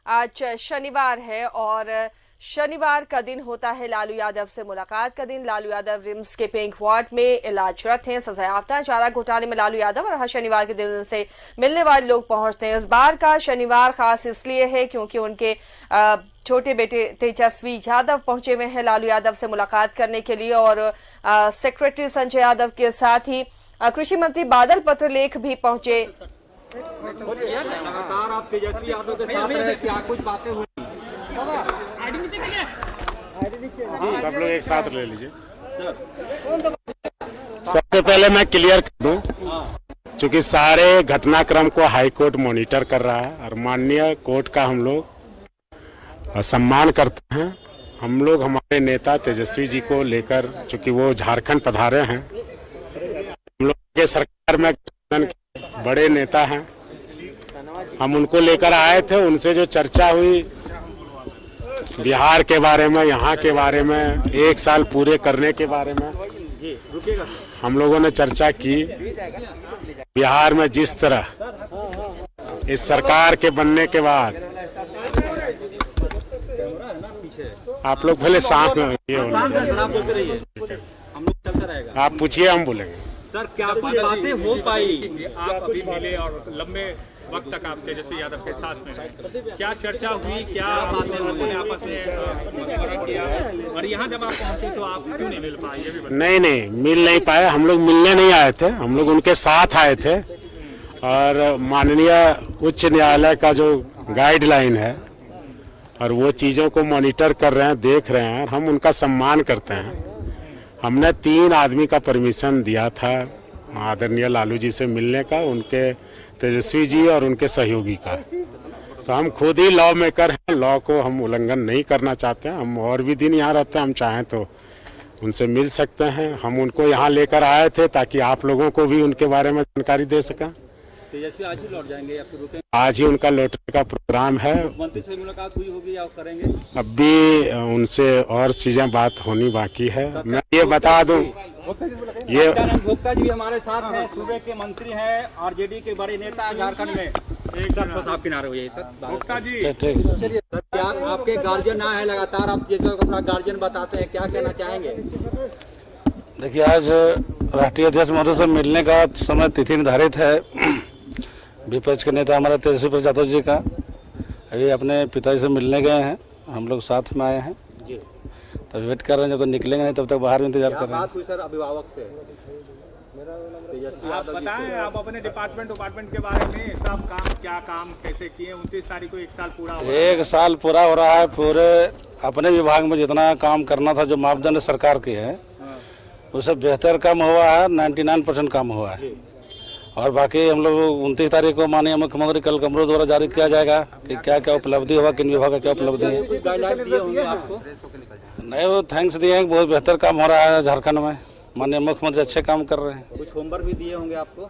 आज शनिवार है और शनिवार का दिन होता है लालू यादव से मुलाकात का दिन। लालू यादव रिम्स के पिंक वार्ड में इलाजरत हैं। सजायाफ्ता चारा घोटाले में लालू यादव और हर शनिवार के दिन उनसे मिलने वाले लोग पहुंचते हैं। इस बार का शनिवार खास इसलिए है क्योंकि उनके छोटे बेटे तेजस्वी यादव पहुंचे हुए हैं लालू यादव से मुलाकात करने के लिए और सेक्रेटरी संजय यादव के साथ ही कृषि मंत्री बादल पत्रलेख भी पहुंचे। लगातार आप तेजस्वी यादव के साथ रहे, क्या कुछ बातें हुई? सब लोग एक साथ ले लीजिए। सबसे पहले मैं क्लियर कर दूं, क्योंकि सारे घटनाक्रम को हाई कोर्ट मॉनिटर कर रहा है और माननीय कोर्ट का हम लोग सम्मान करते हैं। हम लोग हमारे नेता तेजस्वी जी को लेकर, चूंकि वो झारखंड पधारे हैं, हम लोग के सरकार में बड़े नेता हैं, हम उनको लेकर आए थे। उनसे जो चर्चा हुई बिहार के बारे में, यहाँ के बारे में, 1 साल पूरे करने के बारे में हम लोगों ने चर्चा की। बिहार में जिस तरह इस सरकार के बनने के बाद, आप लोग पहले शांत में आप पूछिए, हम बोलेंगे। सर, क्या कुछ बातें हो पाई? आप अभी मिले और लंबे वक्त तक आप तेजस्वी यादव के साथ में रहे, क्या चर्चा हुई, क्या बातें हुई, आपस में मशवरा किया? और यहाँ जब आप पहुँचे तो आप क्यों नहीं मिल पाए? ये भी बताइए। नहीं, मिल नहीं पाए। हम लोग मिलने नहीं आए थे, हम लोग उनके साथ आए थे और माननीय उच्च न्यायालय का जो गाइडलाइन है और वो चीज़ों को मॉनिटर कर रहे हैं, देख रहे हैं, हम उनका सम्मान करते हैं। हमने 3 आदमी का परमिशन दिया था आदरणीय लालू जी से मिलने का, उनके तेजस्वी जी और उनके सहयोगी का। तो हम खुद ही लॉ मेकर हैं, लॉ को हम उल्लंघन नहीं करना चाहते हैं। हम और भी दिन यहाँ रहते हैं, हम चाहें तो उनसे मिल सकते हैं। हम उनको यहाँ लेकर आए थे ताकि आप लोगों को भी उनके बारे में जानकारी दे सकें। तेजस्वी आज ही लौट जाएंगे या फिर रुकेंगे? आज ही उनका लौटने का प्रोग्राम है। मंत्री से मुलाकात हुई होगी या करेंगे? अब भी उनसे और चीजें बात होनी बाकी है। मैं ये बता दूं, ये सत्यानंद भोक्ता जी भी हमारे साथ हैं, सूबे के मंत्री हैं, आरजेडी के बड़े नेता हैं झारखंड में। एक सर साहब किनारे हुए सर भोक्ता जी, चलिए सर, क्या आपके गार्जियन ना है, लगातार आप जैसे अपना गार्जियन बताते हैं, क्या कहना चाहेंगे? देखिए, आज राष्ट्रीय अध्यक्ष महोदय से मिलने का समय तिथि निर्धारित है। विपक्ष के नेता हमारे तेजस्वी प्रसाद यादव जी का अभी अपने पिताजी से मिलने गए हैं, हम लोग साथ में आए हैं जी। तब वेट कर रहे हैं, जब तक निकलेंगे नहीं तब तक बाहर में इंतजार कर रहे हैं। बात हुई सर अभिभावक से? तेजस्वी आप बताएं, आप अपने डिपार्टमेंट के बारे में, सब क्या काम कैसे किए? 29 तारीख को 1 साल पूरा हो रहा है। 1 साल पूरा हो रहा है। पूरे अपने विभाग में जितना काम करना था, जो मापदंड सरकार की है, उससे बेहतर काम हुआ है। 99% काम हुआ है। और बाकी हम लोग 29 तारीख को माननीय मुख्यमंत्री कल कमरों द्वारा जारी किया जाएगा कि क्या क्या उपलब्धि होगा, किन विभाग का क्या उपलब्धि है। गाइडलाइन दिए होंगे आपको? नहीं, वो थैंक्स दिए हैं, बहुत बेहतर काम हो रहा है झारखंड में। माननीय मुख्यमंत्री अच्छे काम कर रहे हैं। कुछ होमवर्क भी दिए होंगे आपको?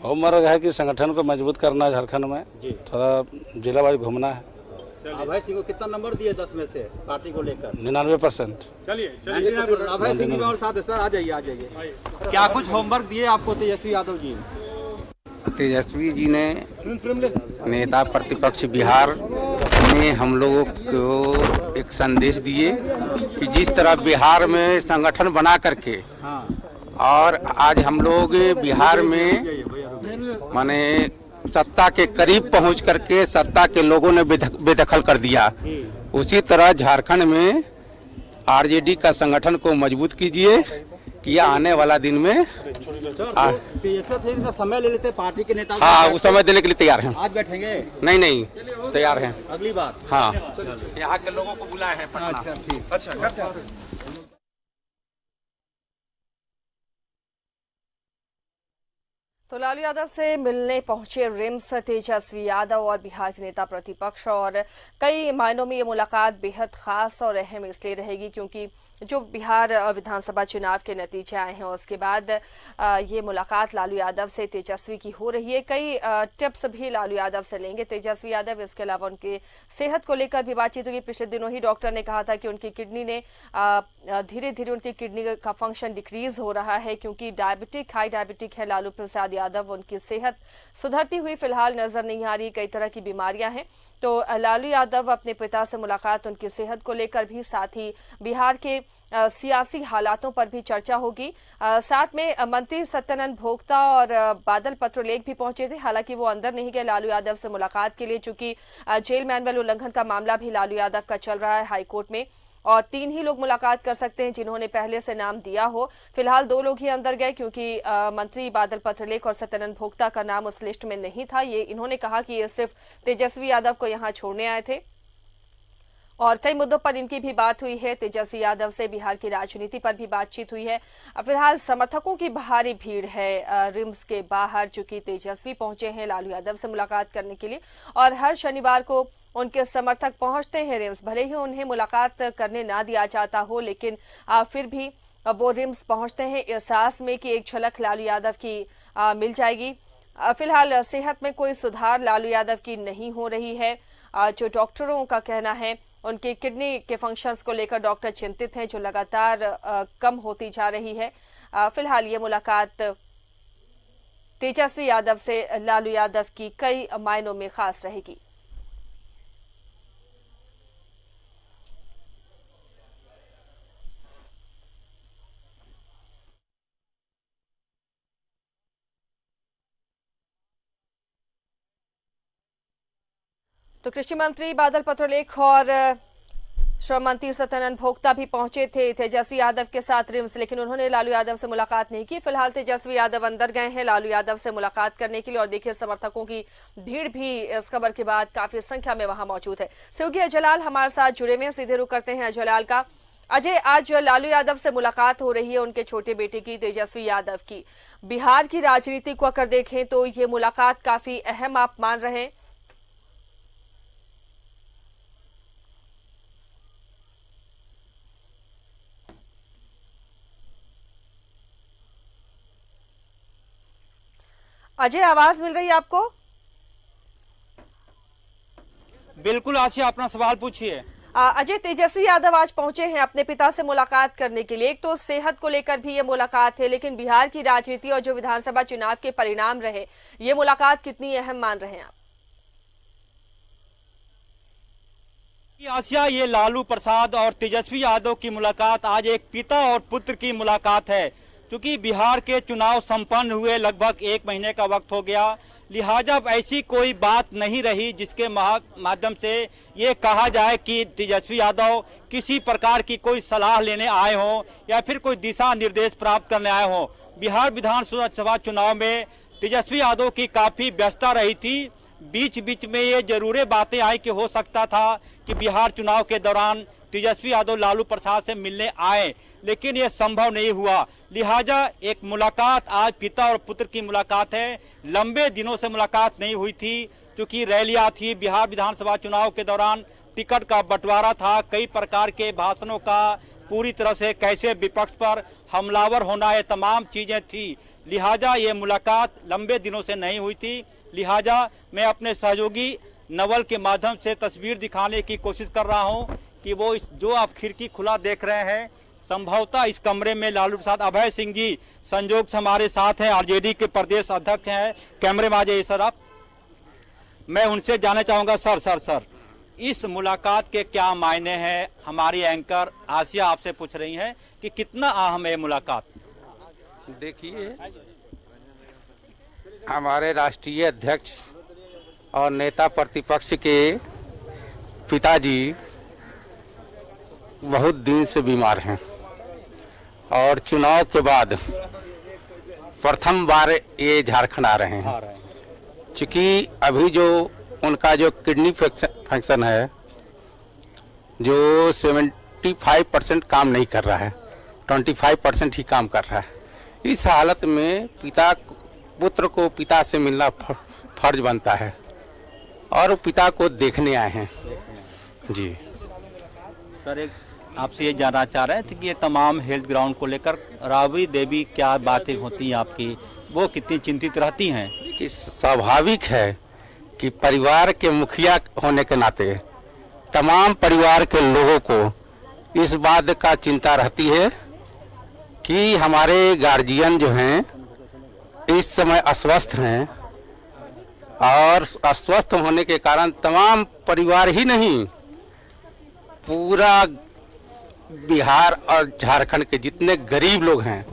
होमवर्क है कि संगठन को मजबूत करना है झारखंड में, थोड़ा जिला वाइज घूमना है। अभय सिंह को कितना नंबर दिए 10 में से पार्टी को लेकर? 99%। चलिए अभय सिंह भी और साथ है सर, आ जाइए। क्या कुछ होमवर्क दिए आपको तेजस्वी यादव जी? तेजस्वी जी ने नेता प्रतिपक्ष बिहार में हम लोगों को एक संदेश दिए कि जिस तरह बिहार में संगठन बना करके और आज हम लोग बिहार में माने सत्ता के करीब पहुंच करके सत्ता के लोगों ने बेदखल कर दिया, उसी तरह झारखंड में आरजेडी का संगठन को मजबूत कीजिए कि आने वाला दिन में तेजस्वी समय ले लेते पार्टी के नेता। हाँ, उस समय देने के लिए तैयार हैं। आज बैठेंगे? नहीं, तैयार हैं अगली बार। हाँ, यहाँ के लोगों को बुलाए हैं पटना। अच्छा, ठीक। अच्छा। तो लालू यादव से मिलने पहुंचे रिम्स तेजस्वी यादव और बिहार के नेता प्रतिपक्ष, और कई मायनों में ये मुलाकात बेहद खास और अहम इसलिए रहेगी क्योंकि जो बिहार विधानसभा चुनाव के नतीजे आए हैं उसके बाद ये मुलाकात लालू यादव से तेजस्वी की हो रही है। कई टिप्स भी लालू यादव से लेंगे तेजस्वी यादव। इसके अलावा उनके सेहत को लेकर भी बातचीत होगी। पिछले दिनों ही डॉक्टर ने कहा था कि उनकी किडनी ने धीरे धीरे उनकी किडनी का फंक्शन डिक्रीज हो रहा है क्योंकि हाई डायबिटिक है लालू प्रसाद यादव। उनकी सेहत सुधरती हुई फिलहाल नजर नहीं आ रही, कई तरह की बीमारियां हैं। तो लालू यादव अपने पिता से मुलाकात, उनकी सेहत को लेकर भी, साथ ही बिहार के सियासी हालातों पर भी चर्चा होगी। साथ में मंत्री सत्यानंद भोक्ता और बादल पत्रलेख भी पहुंचे थे। हालांकि वो अंदर नहीं गए लालू यादव से मुलाकात के लिए, चूंकि जेल मैनुअल उल्लंघन का मामला भी लालू यादव का चल रहा है हाईकोर्ट में, और 3 ही लोग मुलाकात कर सकते हैं जिन्होंने पहले से नाम दिया हो। फिलहाल 2 लोग ही अंदर गए, क्योंकि मंत्री बादल पत्रलेख और सत्यानंद भोक्ता का नाम उस लिस्ट में नहीं था। ये इन्होंने कहा कि ये सिर्फ तेजस्वी यादव को यहां छोड़ने आए थे, और कई मुद्दों पर इनकी भी बात हुई है। तेजस्वी यादव से बिहार की राजनीति पर भी बातचीत हुई है। फिलहाल समर्थकों की भारी भीड़ है रिम्स के बाहर, चूंकि तेजस्वी पहुंचे हैं लालू यादव से मुलाकात करने के लिए, और हर शनिवार को उनके समर्थक पहुंचते हैं रिम्स। भले ही उन्हें मुलाकात करने ना दिया जाता हो, लेकिन फिर भी वो रिम्स पहुंचते हैं इस आस में कि एक झलक लालू यादव की मिल जाएगी। फिलहाल सेहत में कोई सुधार लालू यादव की नहीं हो रही है। जो डॉक्टरों का कहना है, उनके किडनी के फंक्शंस को लेकर डॉक्टर चिंतित हैं, जो लगातार कम होती जा रही है। फिलहाल ये मुलाकात तेजस्वी यादव से लालू यादव की कई मायनों में खास रहेगी। तो कृषि मंत्री बादल पत्रलेख और श्रम मंत्री सत्यानंद भोक्ता भी पहुंचे थे तेजस्वी यादव के साथ रिम्स, लेकिन उन्होंने लालू यादव से मुलाकात नहीं की। फिलहाल तेजस्वी यादव अंदर गए हैं लालू यादव से मुलाकात करने के लिए, और देखिए समर्थकों की भीड़ भी इस खबर के बाद काफी संख्या में वहां मौजूद है। सहयोगी अजयलाल हमारे साथ जुड़े में, सीधे रुख करते हैं अजयलाल का। अजय, आज लालू यादव से मुलाकात हो रही है उनके छोटे बेटे की, तेजस्वी यादव की। बिहार की राजनीति को अगर देखें तो ये मुलाकात काफी अहम आप मान रहे हैं? अजय, आवाज मिल रही है आपको? बिल्कुल आसिया, अपना सवाल पूछिए। अजय, तेजस्वी यादव आज पहुंचे हैं अपने पिता से मुलाकात करने के लिए। एक तो सेहत को लेकर भी ये मुलाकात है, लेकिन बिहार की राजनीति और जो विधानसभा चुनाव के परिणाम रहे, ये मुलाकात कितनी अहम मान रहे हैं आप? आसिया, ये लालू प्रसाद और तेजस्वी यादव की मुलाकात आज एक पिता और पुत्र की मुलाकात है, क्योंकि बिहार के चुनाव संपन्न हुए लगभग 1 महीने का वक्त हो गया। लिहाजा ऐसी कोई बात नहीं रही जिसके माध्यम से ये कहा जाए कि तेजस्वी यादव किसी प्रकार की कोई सलाह लेने आए हों या फिर कोई दिशा निर्देश प्राप्त करने आए हों। बिहार विधानसभा चुनाव में तेजस्वी यादव की काफी व्यस्तता रही थी। बीच बीच में ये जरूर बातें आई कि हो सकता था कि बिहार चुनाव के दौरान तेजस्वी यादव लालू प्रसाद से मिलने आए, लेकिन ये संभव नहीं हुआ। लिहाजा एक मुलाकात आज पिता और पुत्र की मुलाकात है। लंबे दिनों से मुलाकात नहीं हुई थी, क्योंकि रैलियां थी बिहार विधानसभा चुनाव के दौरान, टिकट का बंटवारा था, कई प्रकार के भाषणों का पूरी तरह से कैसे विपक्ष पर हमलावर होना, ये तमाम चीजें थी। लिहाजा ये मुलाकात लंबे दिनों से नहीं हुई थी। लिहाजा मैं अपने सहयोगी नवल के माध्यम से तस्वीर दिखाने की कोशिश कर रहा हूं कि वो जो आप खिड़की खुला देख रहे हैं, संभवतः इस कमरे में लालू प्रसाद, अभय सिंह जी संजोग से हमारे साथ हैं, आरजेडी के प्रदेश अध्यक्ष हैं। कैमरे में आ जाइए सर आप। मैं उनसे जानना चाहूंगा, सर इस मुलाकात के क्या मायने हैं? हमारी एंकर आसिया आपसे पूछ रही हैं कि कितना अहम है मुलाकात। देखिए, हमारे राष्ट्रीय अध्यक्ष और नेता प्रतिपक्ष के पिताजी बहुत दिन से बीमार हैं, और चुनाव के बाद प्रथम बार ये झारखंड आ रहे हैं। चूँकि अभी जो उनका जो किडनी फंक्शन है, जो 75% काम नहीं कर रहा है, 25% ही काम कर रहा है। इस हालत में पुत्र को पिता से मिलना फर्ज बनता है, और पिता को देखने आए हैं जी। सर, एक आपसे ये जानना चाह रहे थे कि ये तमाम हेल्थ ग्राउंड को लेकर राबड़ी देवी क्या बातें होती हैं आपकी, वो कितनी चिंतित रहती हैं? कि स्वाभाविक है कि परिवार के मुखिया होने के नाते तमाम परिवार के लोगों को इस बात का चिंता रहती है कि हमारे गार्जियन जो हैं इस समय अस्वस्थ हैं, और अस्वस्थ होने के कारण तमाम परिवार ही नहीं, पूरा बिहार और झारखंड के जितने गरीब लोग हैं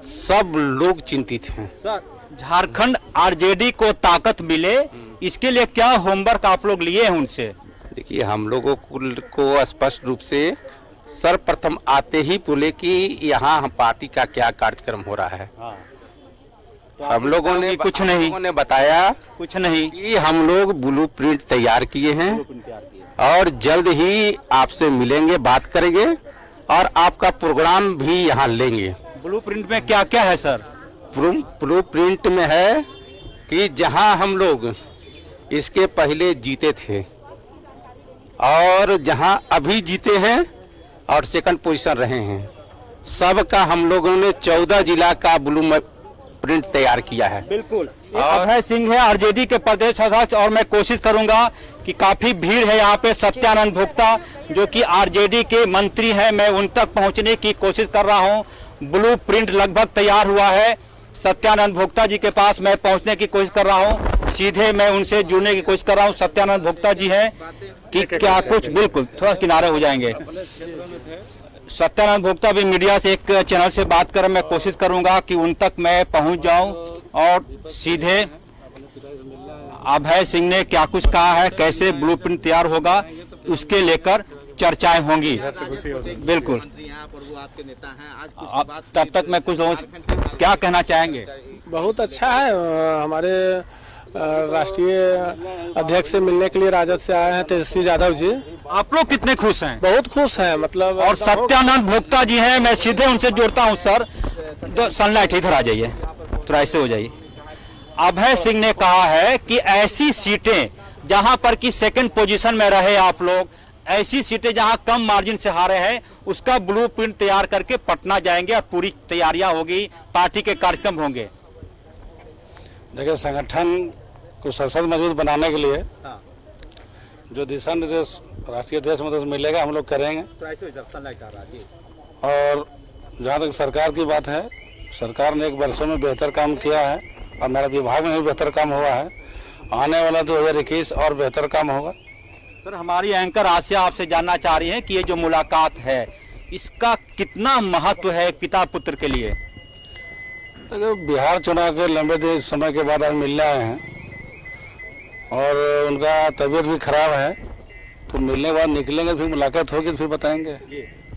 सब लोग चिंतित हैं। सर, झारखंड आरजेडी को ताकत मिले, इसके लिए क्या होमवर्क आप लोग लिए हैं उनसे? देखिए, हम लोगों को स्पष्ट रूप से सर्वप्रथम आते ही बोले कि यहाँ पार्टी का क्या कार्यक्रम हो रहा है। हम लोगों ने कुछ नहीं, लोगों ने बताया कुछ नहीं कि हम लोग ब्लूप्रिंट तैयार किए हैं और जल्द ही आपसे मिलेंगे, बात करेंगे और आपका प्रोग्राम भी यहाँ लेंगे। ब्लूप्रिंट में क्या क्या है सर? ब्लूप्रिंट में है कि जहाँ हम लोग इसके पहले जीते थे और जहाँ अभी जीते हैं और सेकंड पोजीशन रहे हैं, सबका हम लोगों ने 14 जिला का ब्लू प्रिंट तैयार किया है। बिल्कुल। अभय सिंह है आरजेडी के प्रदेश अध्यक्ष, और मैं कोशिश करूंगा कि काफी भीड़ है यहाँ पे। सत्यानंद भोक्ता जो कि आरजेडी के मंत्री हैं, मैं उन तक पहुंचने की कोशिश कर रहा हूं। ब्लू प्रिंट लगभग तैयार हुआ है। सत्यानंद भोक्ता जी के पास मैं पहुंचने की कोशिश कर रहा हूं, सीधे मैं उनसे जुड़ने की कोशिश कर रहा हूं। सत्यानंद भोक्ता जी हैं कि क्या कुछ, बिल्कुल थोड़ा किनारे हो जाएंगे। सत्यानंद भोक्ता भी मीडिया से एक चैनल से बात कर, मैं कोशिश करूंगा कि उन तक मैं पहुंच जाऊं और सीधे अभय सिंह ने क्या कुछ कहा है, कैसे ब्लूप्रिंट तैयार होगा, उसके लेकर चर्चाएं होंगी। बिल्कुल। तब तक मैं कुछ लोगों से क्या कहना चाहेंगे? बहुत अच्छा है। हमारे राष्ट्रीय अध्यक्ष से मिलने के लिए राजद से आए हैं तेजस्वी यादव जी। आप लोग कितने खुश हैं? बहुत खुश हैं, मतलब। और सत्यानंद भोक्ता जी हैं, मैं सीधे उनसे जुड़ता हूं। सर, सनलाइट इधर आ जाइए, थोड़ा ऐसे हो जाइए। अभय सिंह ने कहा है कि ऐसी सीटें जहां पर कि सेकंड पोजीशन में रहे आप लोग, ऐसी सीटें जहां कम मार्जिन से हारे हैं, उसका ब्लूप्रिंट तैयार करके पटना जाएंगे और पूरी तैयारियां होगी, पार्टी के कार्यक्रम होंगे। देखिए, संगठन को सशक्त मजबूत बनाने के लिए जो दिशा निर्देश राष्ट्रीय अध्यक्ष महोदय से मिलेगा, हम लोग करेंगे। और जहाँ तक सरकार की बात है, सरकार ने 1 वर्षों में बेहतर काम किया है और मेरा विभाग में भी बेहतर काम हुआ है। आने वाला 2021 और बेहतर काम होगा। सर, हमारी एंकर आसिया आपसे जानना चाह रही है कि ये जो मुलाकात है, इसका कितना महत्व है पिता पुत्र के लिए? तो बिहार चुनाव के लंबे समय के बाद आज मिलने आए हैं और उनका तबीयत भी खराब है, तो मिलने के बाद निकलेंगे, फिर मुलाकात होगी तो फिर बताएंगे।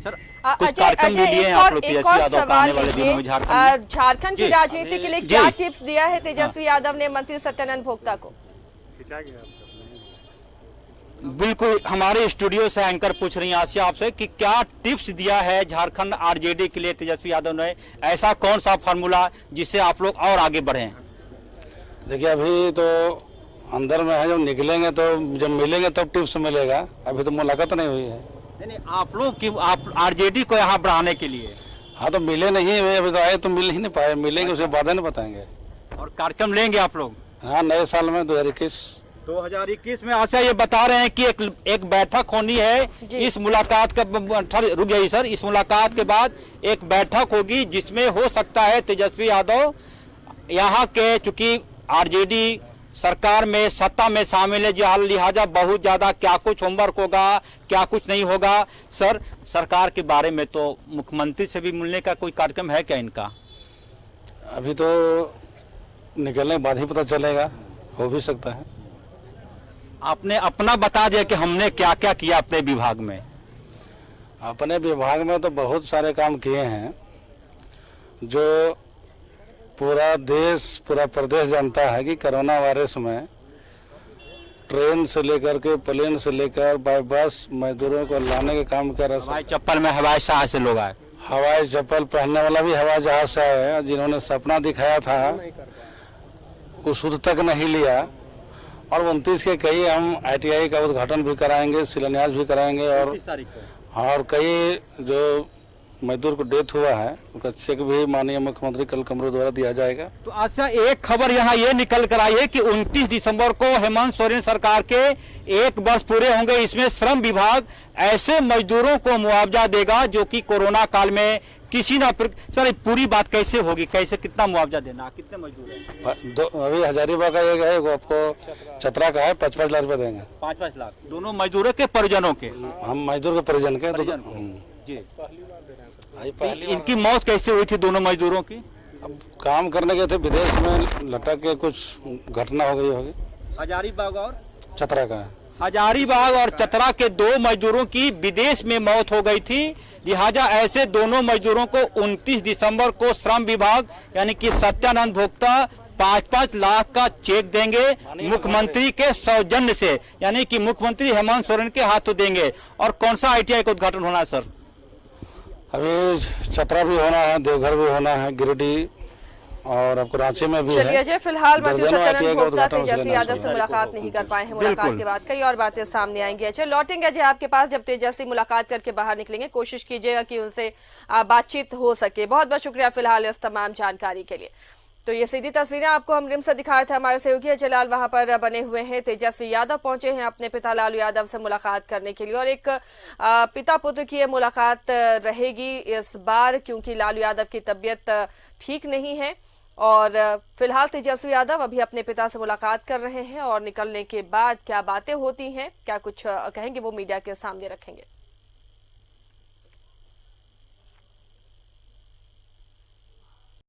सर, कुछ कार्यक्रम भी लिए हैं आप लोग तेजस्वी यादव का आने वाले दिनों में झारखंड की राजनीति के लिए क्या टिप्स दिया है तेजस्वी यादव ने मंत्री सत्यानंद भोक्ता को? बिल्कुल, हमारे स्टूडियो से एंकर पूछ रही हैं आसिया आपसे कि क्या टिप्स दिया है झारखंड आरजेडी के लिए तेजस्वी यादव ने, ऐसा कौन सा फार्मूला जिससे आप लोग और आगे बढ़े? देखिए, अभी तो अंदर में है, जब निकलेंगे तो जब मिलेंगे तब टिप्स मिलेगा, अभी तो मुलाकात नहीं हुई है। नहीं, आप लोग की आप आरजेडी को यहाँ बढ़ाने के लिए? हाँ, तो मिले नहीं, अभी तो आए तो मिल ही नहीं पाए, मिलेंगे उसके बाद नहीं बताएंगे। और कार्यक्रम लेंगे आप लोग? हाँ, नए साल में 2021 में आशा ये बता रहे हैं कि एक बैठक होनी है। इस मुलाकात का रुक जाइए सर, इस मुलाकात के बाद एक बैठक होगी जिसमें हो सकता है तेजस्वी यादव यहाँ के, चूंकि आरजेडी सरकार में सत्ता में शामिल है, लिहाजा बहुत ज्यादा क्या कुछ होमवर्क होगा, क्या कुछ नहीं होगा। सर, सरकार के बारे में तो मुख्यमंत्री से भी मिलने का कोई कार्यक्रम है क्या इनका? अभी तो निकलने के बाद ही पता चलेगा, हो भी सकता है। आपने अपना बता दिया कि हमने क्या क्या किया अपने विभाग में। अपने विभाग में तो बहुत सारे काम किए हैं जो पूरा देश, पूरा प्रदेश जानता है कि कोरोना वायरस में ट्रेन से लेकर के, प्लेन से लेकर बाय बस मजदूरों को लाने के काम कर रहा है। हवाई चप्पल में हवाई जहाज से लोग आए, हवाई चप्पल पहनने वाला भी हवाई जहाज से आया, जिन्होंने सपना दिखाया था वो सुध तक नहीं लिया। और 29 के कई हम ITI का उद्घाटन भी कराएंगे, शिलान्यास भी कराएंगे और कई जो मजदूर को डेथ हुआ है उनका चेक भी माननीय मुख्यमंत्री कल कमरों द्वारा दिया जाएगा। तो अच्छा, एक खबर यहाँ ये निकल कर आई है कि 29 दिसंबर को हेमंत सोरेन सरकार के 1 वर्ष पूरे होंगे। इसमें श्रम विभाग ऐसे मजदूरों को मुआवजा देगा जो कि कोरोना काल में किसी ना सर पूरी बात कैसे होगी, कैसे कितना मुआवजा देना, कितने मजदूर हैं? अभी हजारीबाग का एक है वो आपको चतरा का है 5-5 लाख रुपए देंगे। 5-5 लाख दोनों मजदूरों के परिजनों के? हम मजदूर के परिजन के जी। इनकी मौत कैसे हुई थी दोनों मजदूरों की? अब काम करने गए थे विदेश में, लटक के कुछ घटना हो गई होगी। हजारीबाग और चतरा का है। हजारीबाग और चतरा के 2 मजदूरों की विदेश में मौत हो गई थी। लिहाजा ऐसे दोनों मजदूरों को 29 दिसंबर को श्रम विभाग यानी कि सत्यानंद भोक्ता 5-5 लाख का चेक देंगे मुख्यमंत्री के सौजन्य से, यानी कि मुख्यमंत्री हेमंत सोरेन के हाथों देंगे। और कौन सा ITI का उद्घाटन होना है सर? अभी चतरा भी होना है, देवघर भी होना है, गिरिडीह और आपको रांची में भी है। चलिए अजय, फिलहाल मंत्री दर्जनों सत्यानंद ITI का भोक्ता उद्घाटन तेजस्वी होना यादव से चाहिए। मुलाकात नहीं कर पाए हैं। मुलाकात के बाद कई और बातें सामने आएंगी। अजय, लौटेंगे अजय आपके पास जब तेजस्वी मुलाकात करके बाहर निकलेंगे। कोशिश कीजिएगा कि उनसे बातचीत हो सके। बहुत बहुत शुक्रिया फिलहाल इस तमाम जानकारी के लिए। तो ये सीधी तस्वीरें आपको हम रिम से दिखा रहे थे। हमारे सहयोगी अजय लाल वहां पर बने हुए हैं। तेजस्वी यादव पहुंचे हैं अपने पिता लालू यादव से मुलाकात करने के लिए और एक पिता पुत्र की ये मुलाकात रहेगी इस बार, क्योंकि लालू यादव की तबीयत ठीक नहीं है और फिलहाल तेजस्वी यादव अभी अपने पिता से मुलाकात कर रहे हैं और निकलने के बाद क्या बातें होती हैं, क्या कुछ कहेंगे, वो मीडिया के सामने रखेंगे।